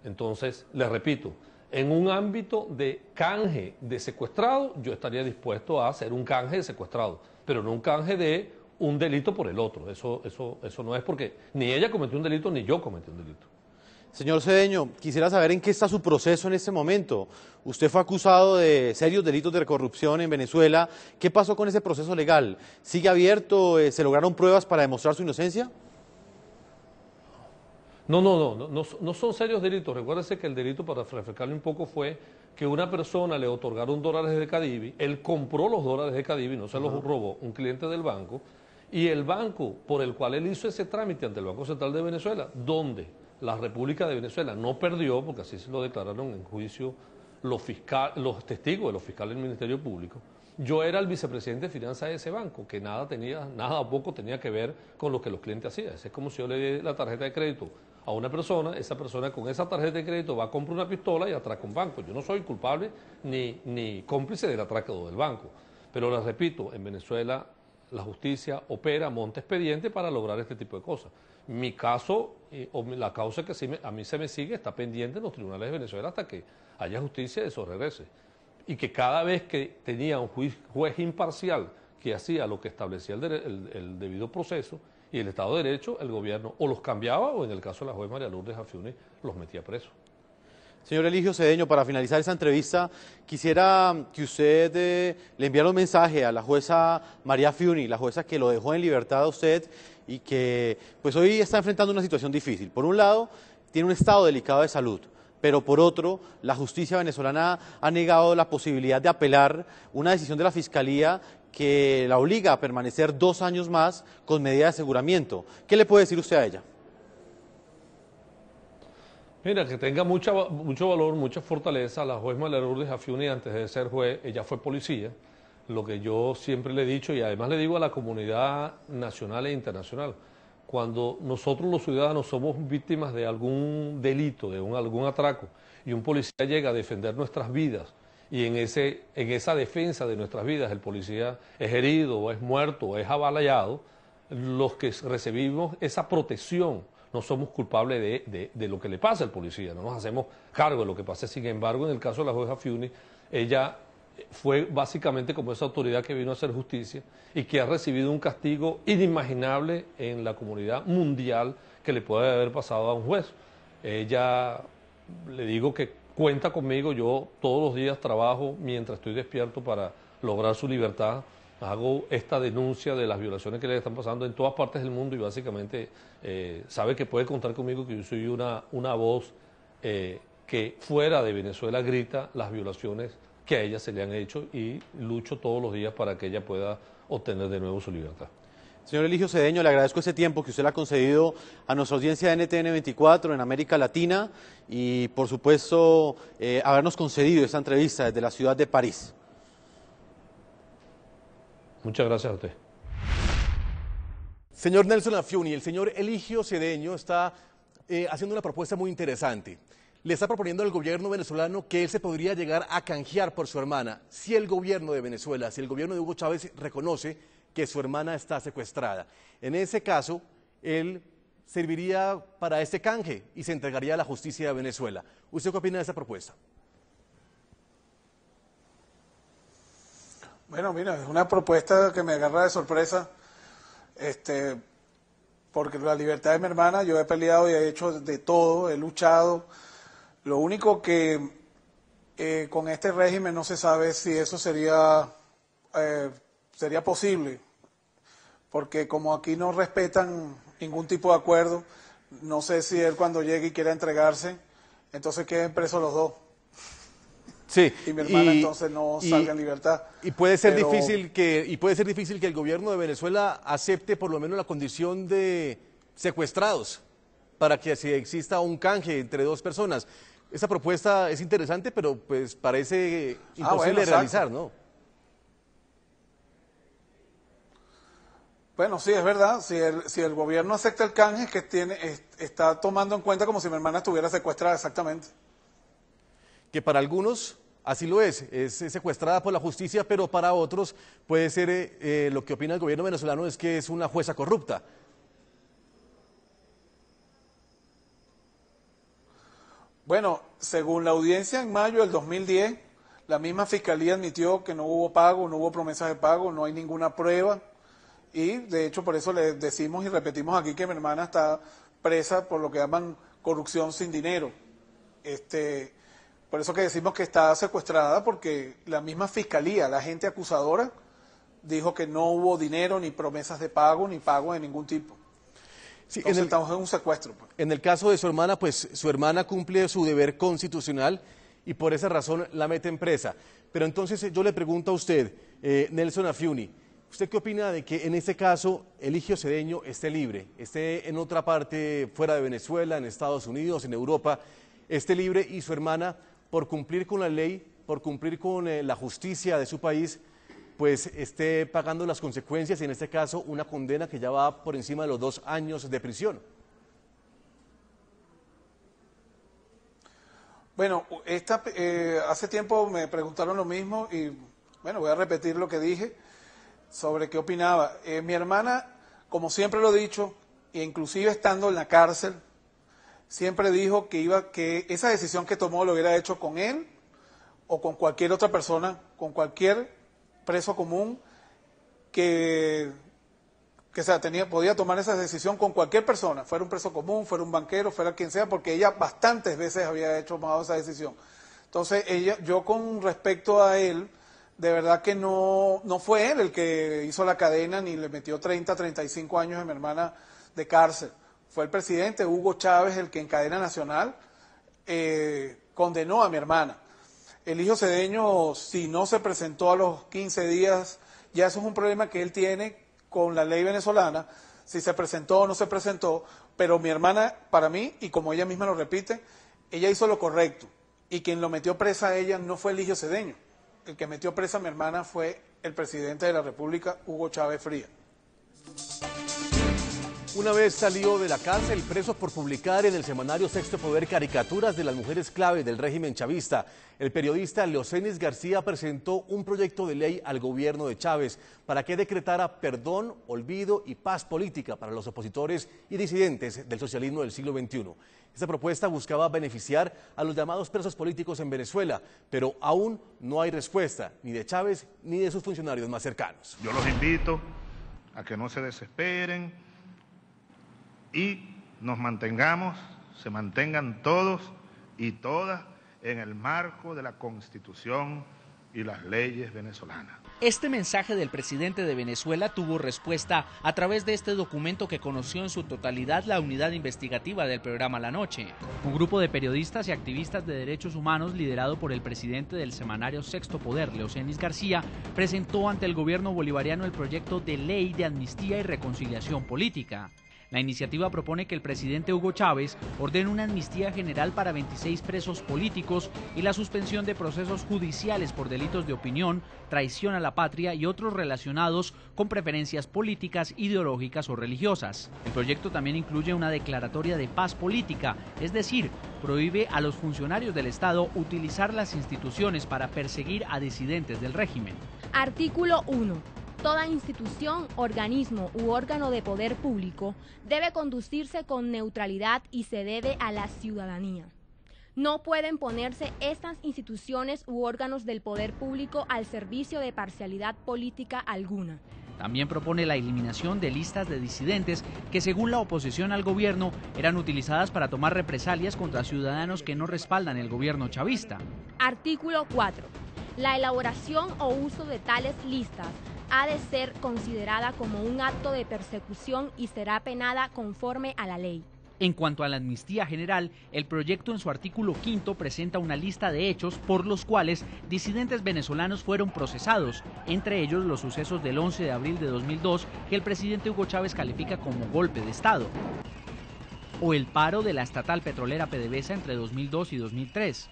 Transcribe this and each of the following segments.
Entonces, les repito, en un ámbito de canje de secuestrado, yo estaría dispuesto a hacer un canje de secuestrado, pero no un canje de un delito por el otro. Eso no es porque ni ella cometió un delito ni yo cometí un delito. Señor Cedeño, quisiera saber en qué está su proceso en este momento. Usted fue acusado de serios delitos de corrupción en Venezuela. ¿Qué pasó con ese proceso legal? ¿Sigue abierto? ¿Se lograron pruebas para demostrar su inocencia? No son serios delitos. Recuérdese que el delito, para refrescarle un poco, fue que una persona le otorgaron dólares de Cadivi, él compró los dólares de Cadivi, no se los robó un cliente del banco, y el banco por el cual él hizo ese trámite ante el Banco Central de Venezuela, donde la República de Venezuela no perdió, porque así se lo declararon en juicio los testigos de los fiscales del Ministerio Público. Yo era el vicepresidente de finanzas de ese banco, que nada o poco tenía que ver con lo que los clientes hacían. Es como si yo le diera la tarjeta de crédito a una persona, esa persona con esa tarjeta de crédito va a comprar una pistola y atraca un banco. Yo no soy culpable ni cómplice del atraco del banco. Pero les repito, en Venezuela la justicia opera, monta expediente para lograr este tipo de cosas. Mi caso, o la causa que a mí se me sigue, está pendiente en los tribunales de Venezuela hasta que haya justicia y eso regrese. Y que cada vez que tenía un juez imparcial que hacía lo que establecía el debido proceso y el Estado de Derecho, el gobierno o los cambiaba o en el caso de la juez María Lourdes Afiuni los metía presos. Señor Eligio Cedeño, para finalizar esta entrevista, quisiera que usted le enviara un mensaje a la jueza María Afiuni, la jueza que lo dejó en libertad a usted y que pues hoy está enfrentando una situación difícil. Por un lado, tiene un estado delicado de salud, pero por otro, la justicia venezolana ha negado la posibilidad de apelar una decisión de la Fiscalía que la obliga a permanecer 2 años más con medida de aseguramiento. ¿Qué le puede decir usted a ella? Mira, que tenga mucho valor, mucha fortaleza. La juez María Lourdes Afiuni, antes de ser juez, ella fue policía. Lo que yo siempre le he dicho, y además le digo a la comunidad nacional e internacional, cuando nosotros los ciudadanos somos víctimas de algún delito, de algún atraco, y un policía llega a defender nuestras vidas, y en esa defensa de nuestras vidas el policía es herido, o es muerto, o es abalayado, los que recibimos esa protección no somos culpables de lo que le pasa al policía, no nos hacemos cargo de lo que pasa. Sin embargo, en el caso de la juez Afiuni, ella fue básicamente como esa autoridad que vino a hacer justicia y que ha recibido un castigo inimaginable en la comunidad mundial que le puede haber pasado a un juez. Ella, le digo que cuenta conmigo, yo todos los días trabajo mientras estoy despierto para lograr su libertad. Hago esta denuncia de las violaciones que le están pasando en todas partes del mundo y básicamente sabe que puede contar conmigo, que yo soy una voz que fuera de Venezuela grita las violaciones que a ella se le han hecho y lucho todos los días para que ella pueda obtener de nuevo su libertad. Señor Eligio Cedeño, le agradezco ese tiempo que usted le ha concedido a nuestra audiencia de NTN 24 en América Latina y, por supuesto, habernos concedido esta entrevista desde la ciudad de París. Muchas gracias a usted. Señor Nelson Afiuni, el señor Eligio Cedeño está haciendo una propuesta muy interesante. Le está proponiendo al gobierno venezolano que él se podría llegar a canjear por su hermana si el gobierno de Venezuela, si el gobierno de Hugo Chávez reconoce que su hermana está secuestrada. En ese caso, él serviría para este canje y se entregaría a la justicia de Venezuela. ¿Usted qué opina de esta propuesta? Bueno, mira, es una propuesta que me agarra de sorpresa, porque la libertad de mi hermana, yo he peleado y he hecho de todo, he luchado. Lo único que con este régimen no se sabe si eso sería posible, porque como aquí no respetan ningún tipo de acuerdo, no sé si él cuando llegue y quiera entregarse, entonces queden presos los dos. Sí, y mi hermana entonces no salga en libertad. Y puede ser difícil que el gobierno de Venezuela acepte por lo menos la condición de secuestrados para que si exista un canje entre 2 personas. Esa propuesta es interesante, pero pues parece imposible de realizar, ¿no? Bueno, sí, es verdad. Si el gobierno acepta el canje, está tomando en cuenta como si mi hermana estuviera secuestrada, exactamente. Que para algunos así lo es secuestrada por la justicia, pero para otros puede ser, lo que opina el gobierno venezolano es que es una jueza corrupta. Bueno, según la audiencia en mayo del 2010, la misma fiscalía admitió que no hubo pago, no hubo promesas de pago, no hay ninguna prueba. Y de hecho por eso le decimos y repetimos aquí que mi hermana está presa por lo que llaman corrupción sin dinero. Por eso que decimos que está secuestrada, porque la misma fiscalía, la agente acusadora, dijo que no hubo dinero, ni promesas de pago, ni pago de ningún tipo. Sí, entonces estamos en un secuestro. Pues. En el caso de su hermana, pues su hermana cumple su deber constitucional y por esa razón la meten presa. Pero entonces yo le pregunto a usted, Nelson Afiuni, ¿usted qué opina de que en este caso Eligio Cedeño esté libre, esté en otra parte fuera de Venezuela, en Estados Unidos, en Europa, esté libre y su hermana, por cumplir con la ley, por cumplir con la justicia de su país, pues esté pagando las consecuencias y en este caso una condena que ya va por encima de los 2 años de prisión? Bueno, hace tiempo me preguntaron lo mismo y bueno, voy a repetir lo que dije sobre qué opinaba. Mi hermana, como siempre lo he dicho, e inclusive estando en la cárcel, siempre dijo que esa decisión que tomó lo hubiera hecho con él o con cualquier otra persona, con cualquier preso común podía tomar esa decisión con cualquier persona, fuera un preso común, fuera un banquero, fuera quien sea, porque ella bastantes veces había tomado esa decisión. Entonces, yo con respecto a él, de verdad que no fue él el que hizo la cadena ni le metió 30, 35 años a mi hermana de cárcel. Fue el presidente Hugo Chávez el que en cadena nacional condenó a mi hermana. Eligio Cedeño, si no se presentó a los 15 días, ya eso es un problema que él tiene con la ley venezolana, si se presentó o no se presentó, pero mi hermana, para mí, y como ella misma lo repite, ella hizo lo correcto, y quien lo metió presa a ella no fue Eligio Cedeño, el que metió presa a mi hermana fue el presidente de la República, Hugo Chávez Frías. Una vez salió de la cárcel, preso por publicar en el semanario Sexto Poder caricaturas de las mujeres clave del régimen chavista, el periodista Leocenis García presentó un proyecto de ley al gobierno de Chávez para que decretara perdón, olvido y paz política para los opositores y disidentes del socialismo del siglo XXI. Esta propuesta buscaba beneficiar a los llamados presos políticos en Venezuela, pero aún no hay respuesta ni de Chávez ni de sus funcionarios más cercanos. Yo los invito a que no se desesperen y se mantengan todos y todas en el marco de la Constitución y las leyes venezolanas. Este mensaje del presidente de Venezuela tuvo respuesta a través de este documento que conoció en su totalidad la unidad investigativa del programa La Noche. Un grupo de periodistas y activistas de derechos humanos liderado por el presidente del semanario Sexto Poder, Leocenis García, presentó ante el gobierno bolivariano el proyecto de ley de amnistía y reconciliación política. La iniciativa propone que el presidente Hugo Chávez ordene una amnistía general para 26 presos políticos y la suspensión de procesos judiciales por delitos de opinión, traición a la patria y otros relacionados con preferencias políticas, ideológicas o religiosas. El proyecto también incluye una declaratoria de paz política, es decir, prohíbe a los funcionarios del Estado utilizar las instituciones para perseguir a disidentes del régimen. Artículo 1. Toda institución, organismo u órgano de poder público debe conducirse con neutralidad y se debe a la ciudadanía. No pueden ponerse estas instituciones u órganos del poder público al servicio de parcialidad política alguna. También propone la eliminación de listas de disidentes que, según la oposición al gobierno, eran utilizadas para tomar represalias contra ciudadanos que no respaldan el gobierno chavista. Artículo 4. La elaboración o uso de tales listas ha de ser considerada como un acto de persecución y será penada conforme a la ley. En cuanto a la amnistía general, el proyecto en su artículo 5 presenta una lista de hechos por los cuales disidentes venezolanos fueron procesados, entre ellos los sucesos del 11 de abril de 2002 que el presidente Hugo Chávez califica como golpe de Estado, o el paro de la estatal petrolera PDVSA entre 2002 y 2003,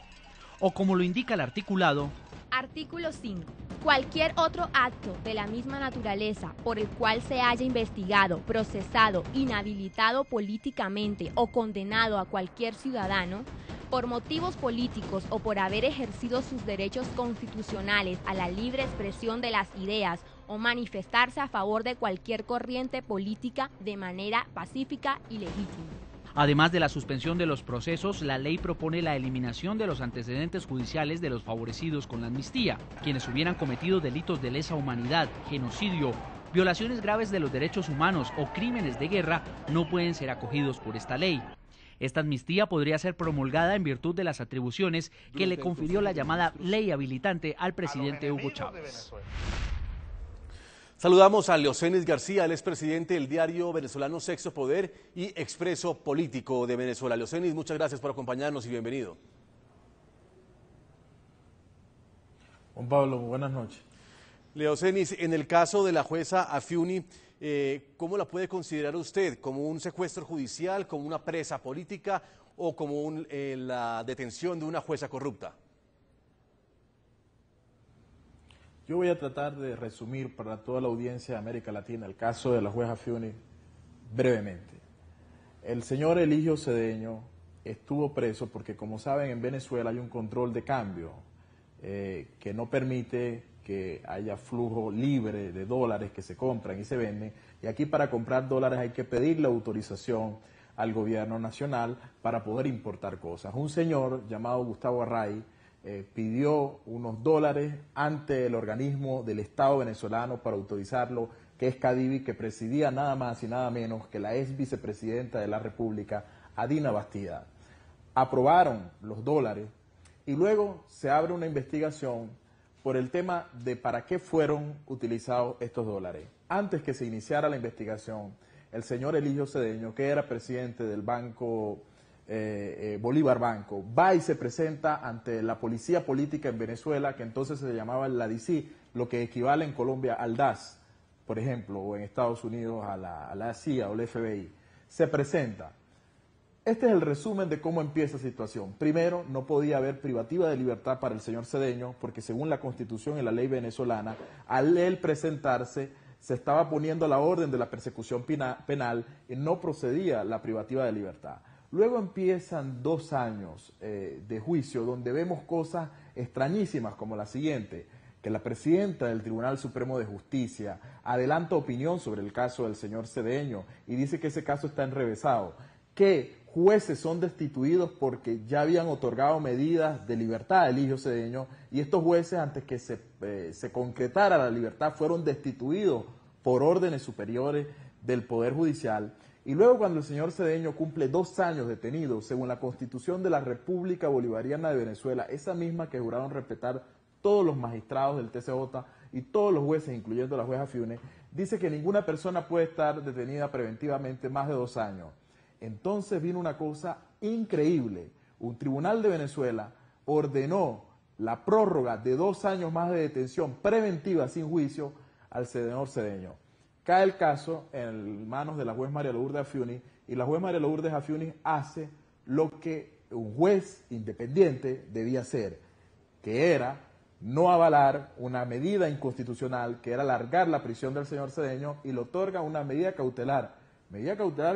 o como lo indica el articulado. Artículo 5. Cualquier otro acto de la misma naturaleza por el cual se haya investigado, procesado, inhabilitado políticamente o condenado a cualquier ciudadano, por motivos políticos o por haber ejercido sus derechos constitucionales a la libre expresión de las ideas o manifestarse a favor de cualquier corriente política de manera pacífica y legítima. Además de la suspensión de los procesos, la ley propone la eliminación de los antecedentes judiciales de los favorecidos con la amnistía. Quienes hubieran cometido delitos de lesa humanidad, genocidio, violaciones graves de los derechos humanos o crímenes de guerra no pueden ser acogidos por esta ley. Esta amnistía podría ser promulgada en virtud de las atribuciones que le confirió la llamada ley habilitante al presidente Hugo Chávez. Saludamos a Leocenis García, el expresidente del diario venezolano Sexto Poder y expreso político de Venezuela. Leocenis, muchas gracias por acompañarnos y bienvenido. Juan Pablo, buenas noches. Leocenis, en el caso de la jueza Afiuni, ¿cómo la puede considerar usted? ¿Como un secuestro judicial, como una presa política o como la detención de una jueza corrupta? Yo voy a tratar de resumir para toda la audiencia de América Latina el caso de la jueza Afiuni brevemente. El señor Eligio Cedeño estuvo preso porque, como saben, en Venezuela hay un control de cambio que no permite que haya flujo libre de dólares que se compran y se venden. Y aquí, para comprar dólares, hay que pedir la autorización al gobierno nacional para poder importar cosas. Un señor llamado Gustavo Array pidió unos dólares ante el organismo del Estado venezolano para autorizarlo, que es Cadivi, que presidía nada más y nada menos que la ex vicepresidenta de la República, Adina Bastida. Aprobaron los dólares y luego se abre una investigación por el tema de para qué fueron utilizados estos dólares. Antes que se iniciara la investigación, el señor Eligio Cedeño, que era presidente del Banco Bolívar Banco, va y se presenta ante la policía política en Venezuela, que entonces se llamaba la DC, lo que equivale en Colombia al DAS, por ejemplo, o en Estados Unidos a la CIA o el FBI. Se presenta. Este es el resumen de cómo empieza la situación. Primero, no podía haber privativa de libertad para el señor Cedeño, porque según la Constitución y la ley venezolana, al él presentarse, se estaba poniendo la orden de la persecución penal y no procedía la privativa de libertad. Luego empiezan 2 años de juicio donde vemos cosas extrañísimas como la siguiente, que la presidenta del Tribunal Supremo de Justicia adelanta opinión sobre el caso del señor Cedeño y dice que ese caso está enrevesado, que jueces son destituidos porque ya habían otorgado medidas de libertad a Eligio Cedeño y estos jueces, antes que se concretara la libertad, fueron destituidos por órdenes superiores del Poder Judicial. Y luego, cuando el señor Cedeño cumple 2 años detenido, según la Constitución de la República Bolivariana de Venezuela, esa misma que juraron respetar todos los magistrados del TCJ y todos los jueces, incluyendo la jueza Afiuni, dice que ninguna persona puede estar detenida preventivamente más de 2 años. Entonces vino una cosa increíble. Un tribunal de Venezuela ordenó la prórroga de 2 años más de detención preventiva sin juicio al señor Cedeño. Cae el caso en manos de la juez María Lourdes Afiuni y la juez María Lourdes Afiuni hace lo que un juez independiente debía hacer, que era no avalar una medida inconstitucional, que era alargar la prisión del señor Cedeño, y le otorga una medida cautelar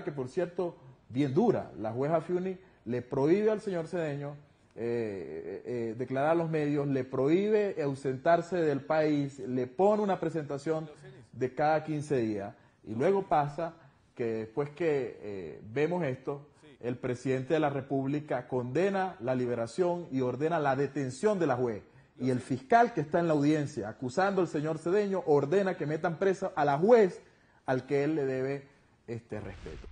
que, por cierto, bien dura. La juez Afiuni le prohíbe al señor Cedeño declarar a los medios, le prohíbe ausentarse del país, le pone una presentación de cada 15 días. Y luego pasa que después que vemos esto, el presidente de la República condena la liberación y ordena la detención de la juez. Y el fiscal que está en la audiencia acusando al señor Cedeño ordena que metan presa a la juez al que él le debe respeto.